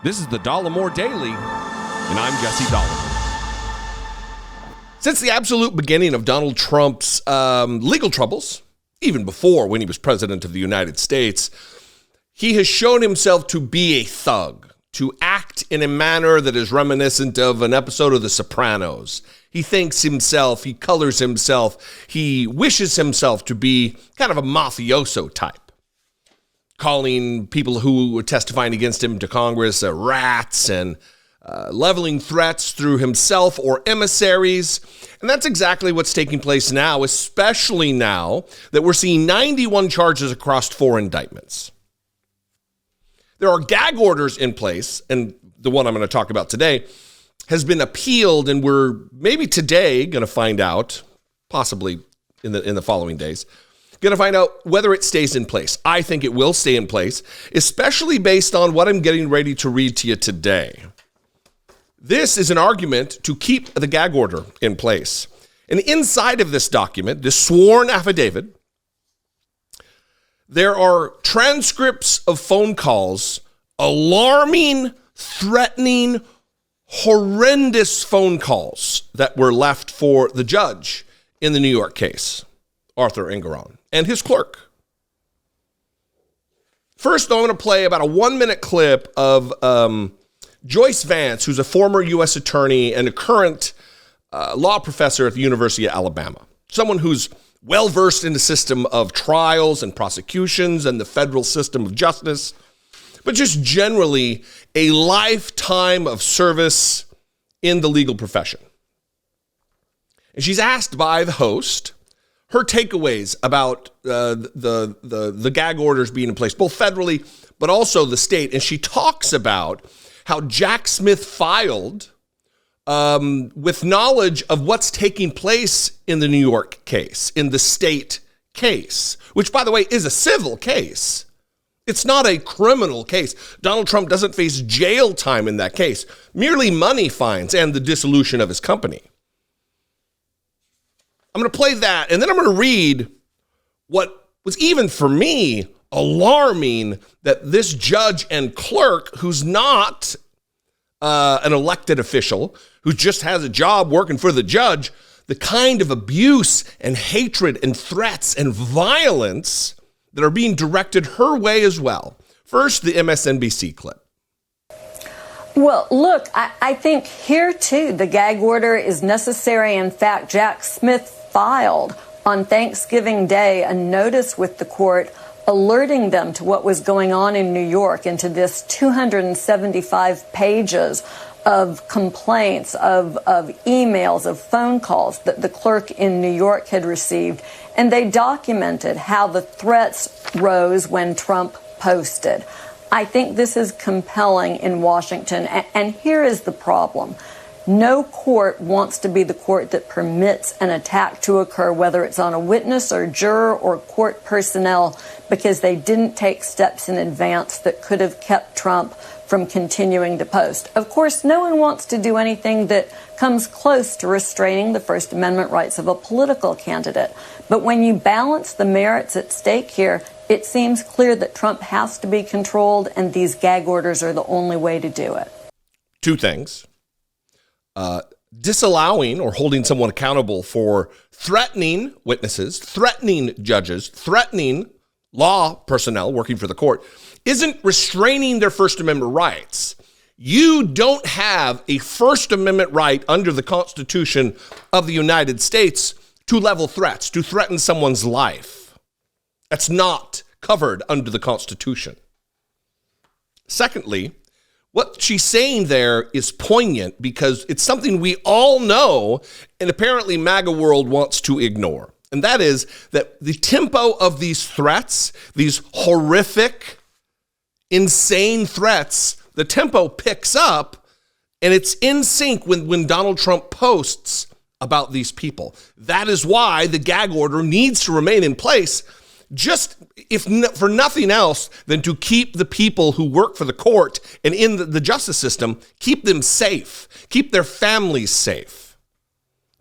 This is the Dollemore Daily, and I'm Jesse Dollemore. Since the absolute beginning of Donald Trump's legal troubles, even before when he was president of the United States, he has shown himself to be a thug, to act in a manner that is reminiscent of an episode of The Sopranos. He thinks himself, he colors himself, he wishes himself to be kind of a mafioso type, calling people who were testifying against him to Congress rats and leveling threats through himself or emissaries. And that's exactly what's taking place now, especially now that we're seeing 91 charges across 4 indictments. There are gag orders in place, and the one I'm going to talk about today has been appealed, and we're maybe today going to find out, possibly in the following days, going to find out whether it stays in place. I think it will stay in place, especially based on what I'm getting ready to read to you today. This is an argument to keep the gag order in place. And inside of this document, this sworn affidavit, there are transcripts of phone calls, alarming, threatening, horrendous phone calls that were left for the judge in the New York case, Arthur Engoron, and his clerk. First, I'm going to play about a 1-minute clip of Joyce Vance, who's a former U.S. attorney and a current law professor at the University of Alabama, someone who's well-versed in the system of trials and prosecutions and the federal system of justice, but just generally a lifetime of service in the legal profession. And she's asked by the host her takeaways about the gag orders being in place, both federally but also the state. And she talks about how Jack Smith filed with knowledge of what's taking place in the New York case, in the state case, which, by the way, is a civil case. It's not a criminal case. Donald Trump doesn't face jail time in that case, merely money fines and the dissolution of his company. I'm going to play that, and then I'm going to read what was, even for me, alarming, that this judge and clerk, who's not an elected official, who just has a job working for the judge, the kind of abuse and hatred and threats and violence that are being directed her way as well. First, the MSNBC clip. Well, look, I think here, too, the gag order is necessary. In fact, Jack Smith filed on Thanksgiving Day a notice with the court alerting them to what was going on in New York, and to this 275 pages of complaints, of emails, of phone calls that the clerk in New York had received. And they documented how the threats rose when Trump posted. I think this is compelling in Washington. And here is the problem. No court wants to be the court that permits an attack to occur, whether it's on a witness or juror or court personnel, because they didn't take steps in advance that could have kept Trump from continuing to post. Of course, no one wants to do anything that comes close to restraining the First Amendment rights of a political candidate. But when you balance the merits at stake here, it seems clear that Trump has to be controlled, and these gag orders are the only way to do it. 2 things. Disallowing or holding someone accountable for threatening witnesses, threatening judges, threatening law personnel working for the court isn't restraining their First Amendment rights. You don't have a First Amendment right under the Constitution of the United States to level threats, to threaten someone's life. That's not covered under the Constitution. Secondly, what she's saying there is poignant because it's something we all know and apparently MAGA world wants to ignore. And that is that the tempo of these threats, these horrific, insane threats, the tempo picks up, and it's in sync when Donald Trump posts about these people. That is why the gag order needs to remain in place, just for nothing else than to keep the people who work for the court and in the justice system, keep them safe, keep their families safe.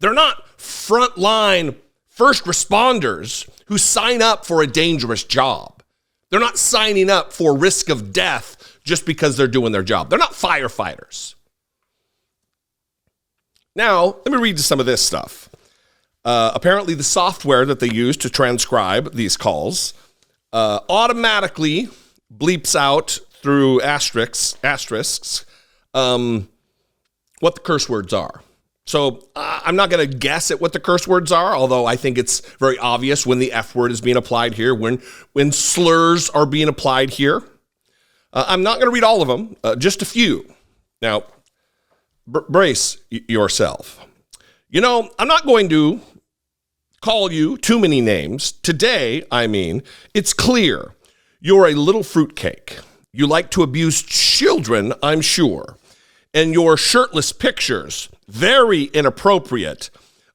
They're not frontline first responders who sign up for a dangerous job. They're not signing up for risk of death just because they're doing their job. They're not firefighters. Now, let me read you some of this stuff. Apparently, the software that they use to transcribe these calls automatically bleeps out through asterisks what the curse words are. So I'm not going to guess at what the curse words are, although I think it's very obvious when the F word is being applied here, when slurs are being applied here. I'm not going to read all of them, just a few. Now, brace yourself. You know, I'm not going to call you too many names. Today, it's clear you're a little fruitcake. You like to abuse children, I'm sure. And your shirtless pictures, very inappropriate.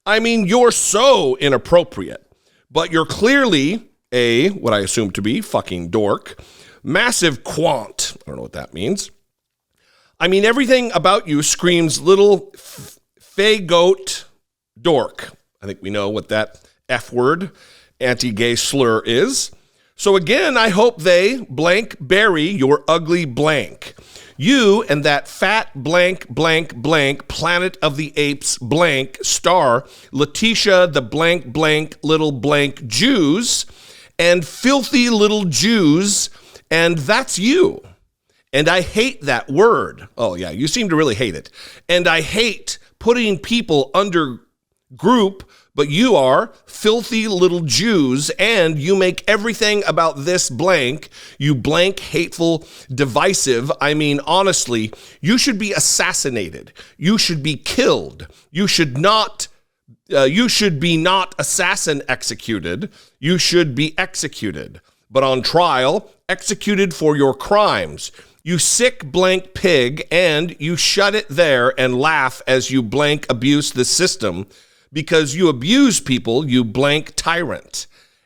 You're so inappropriate. But you're clearly what I assume to be, fucking dork. Massive quant. I don't know what that means. Everything about you screams little fay-goat dork. I think we know what that F word, anti-gay slur is. So again, I hope they blank bury your ugly blank. You and that fat blank, blank, blank, Planet of the Apes blank star, Letitia the blank, blank, little blank Jews, and filthy little Jews, and that's you. And I hate that word. Oh yeah, you seem to really hate it. And I hate putting people under group, but you are filthy little Jews, and you make everything about this blank, you blank, hateful, divisive. Honestly, you should be assassinated. You should be killed. You should be not assassin executed. You should be executed, but on trial, executed for your crimes. You sick blank pig, and you shut it there and laugh as you blank abuse the system. Because you abuse people, you blank tyrant.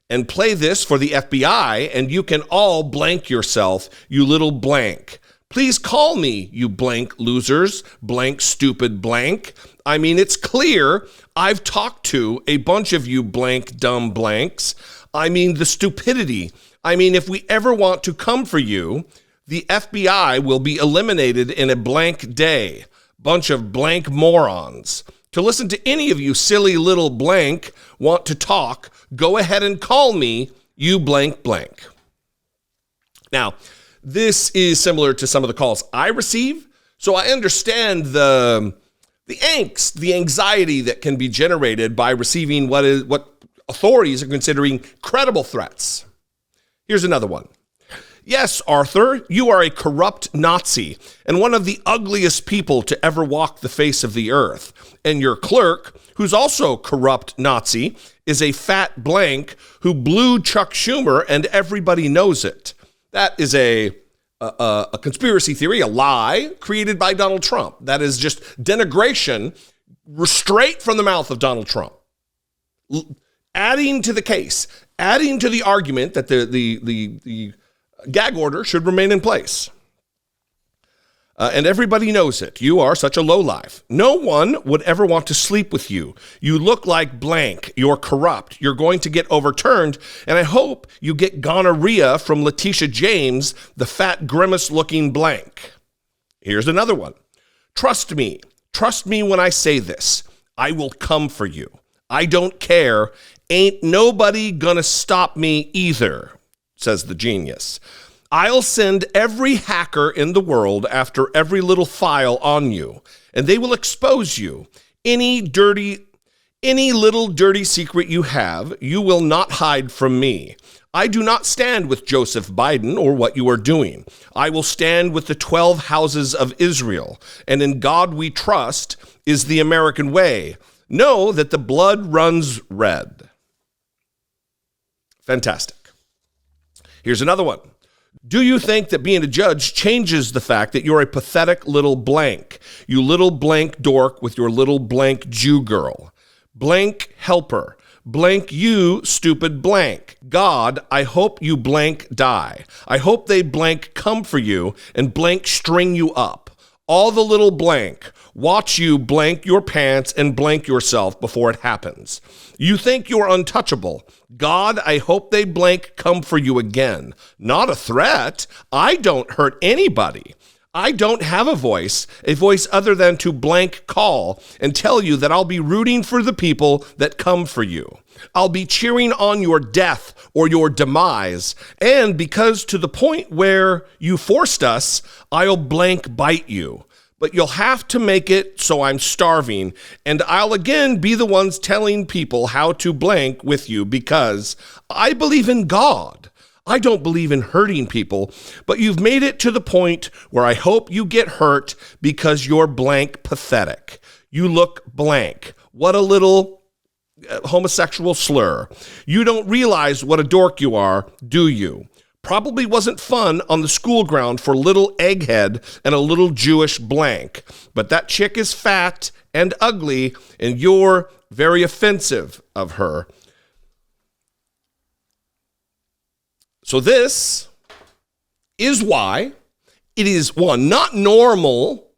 And play this for the FBI, and you can all blank yourself, you little blank. Please call me, you blank losers, blank stupid blank. It's clear I've talked to a bunch of you blank dumb blanks. The stupidity. If we ever want to come for you, the FBI will be eliminated in a blank day. Bunch of blank morons. To listen to any of you silly little blank want to talk, go ahead and call me, you blank blank. Now, this is similar to some of the calls I receive, so I understand the angst, the anxiety that can be generated by receiving what authorities are considering credible threats. Here's another one. Yes, Arthur, you are a corrupt Nazi and one of the ugliest people to ever walk the face of the earth. And your clerk, who's also corrupt Nazi, is a fat blank who blew Chuck Schumer, and everybody knows it. That is a conspiracy theory, a lie created by Donald Trump. That is just denigration straight from the mouth of Donald Trump. Adding to the case, adding to the argument that the gag order should remain in place. And everybody knows it. You are such a lowlife. No one would ever want to sleep with you. You look like blank. You're corrupt. You're going to get overturned. And I hope you get gonorrhea from Letitia James, the fat grimace-looking blank. Here's another one. Trust me. Trust me when I say this. I will come for you. I don't care. Ain't nobody gonna stop me either, says the genius. I'll send every hacker in the world after every little file on you, and they will expose you. Any little dirty secret you have, you will not hide from me. I do not stand with Joseph Biden or what you are doing. I will stand with the 12 houses of Israel, and in God we trust is the American way. Know that the blood runs red. Fantastic. Here's another one. Do you think that being a judge changes the fact that you're a pathetic little blank? You little blank dork with your little blank Jew girl. Blank helper. Blank you, stupid blank. God, I hope you blank die. I hope they blank come for you and blank string you up. all the little blank watch you blank your pants and blank yourself before it happens. You think you're untouchable. God, I hope they blank come for you again. Not a threat. I don't hurt anybody. I don't have a voice other than to blank call and tell you that I'll be rooting for the people that come for you. I'll be cheering on your death or your demise. And because to the point where you forced us, I'll blank bite you. But you'll have to make it so I'm starving. And I'll again be the ones telling people how to blank with you because I believe in God. I don't believe in hurting people, but you've made it to the point where I hope you get hurt because you're blank pathetic. You look blank. What a little homosexual slur. You don't realize what a dork you are, do you? Probably wasn't fun on the school ground for little egghead and a little Jewish blank, but that chick is fat and ugly, and you're very offensive of her. So this is why it is, one, not normal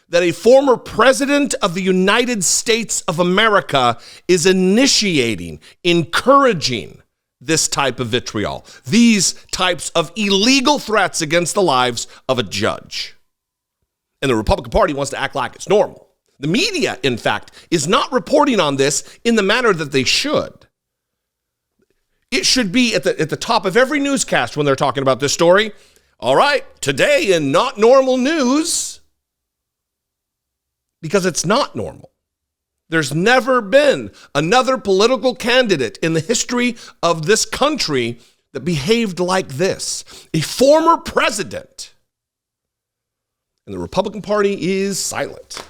that a former president of the United States of America is initiating, encouraging this type of vitriol, these types of illegal threats against the lives of a judge. And the Republican Party wants to act like it's normal. The media, in fact, is not reporting on this in the manner that they should. It should be at the top of every newscast when they're talking about this story. All right, today in not normal news, because it's not normal. There's never been another political candidate in the history of this country that behaved like this. A former president. And the Republican Party is silent.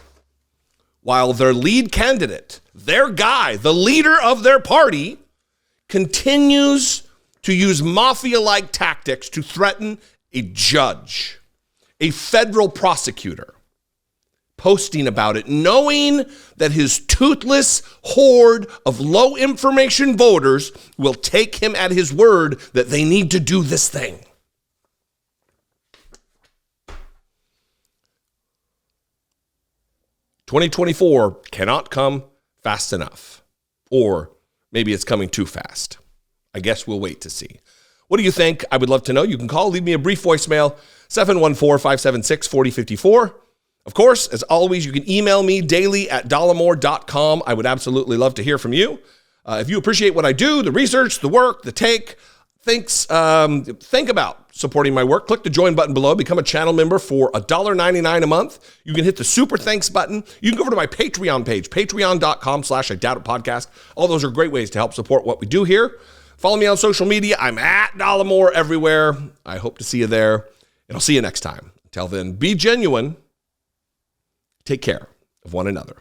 While their lead candidate, their guy, the leader of their party, continues to use mafia-like tactics to threaten a judge, a federal prosecutor, posting about it, knowing that his toothless horde of low-information voters will take him at his word that they need to do this thing. "2024 cannot come fast enough," or maybe it's coming too fast. I guess we'll wait to see. What do you think? I would love to know. You can call, leave me a brief voicemail, 714-576-4054. Of course, as always, you can email me daily at dollemore.com. I would absolutely love to hear from you. If you appreciate what I do, the research, the work, the take, think about supporting my work. Click the join button below. Become a channel member for $1.99 a month. You can hit the super thanks button. You can go over to my Patreon page, patreon.com/IDoubtItPodcast. All those are great ways to help support what we do here. Follow me on social media. I'm at Dollemore everywhere. I hope to see you there, and I'll see you next time. Until then, be genuine. Take care of one another.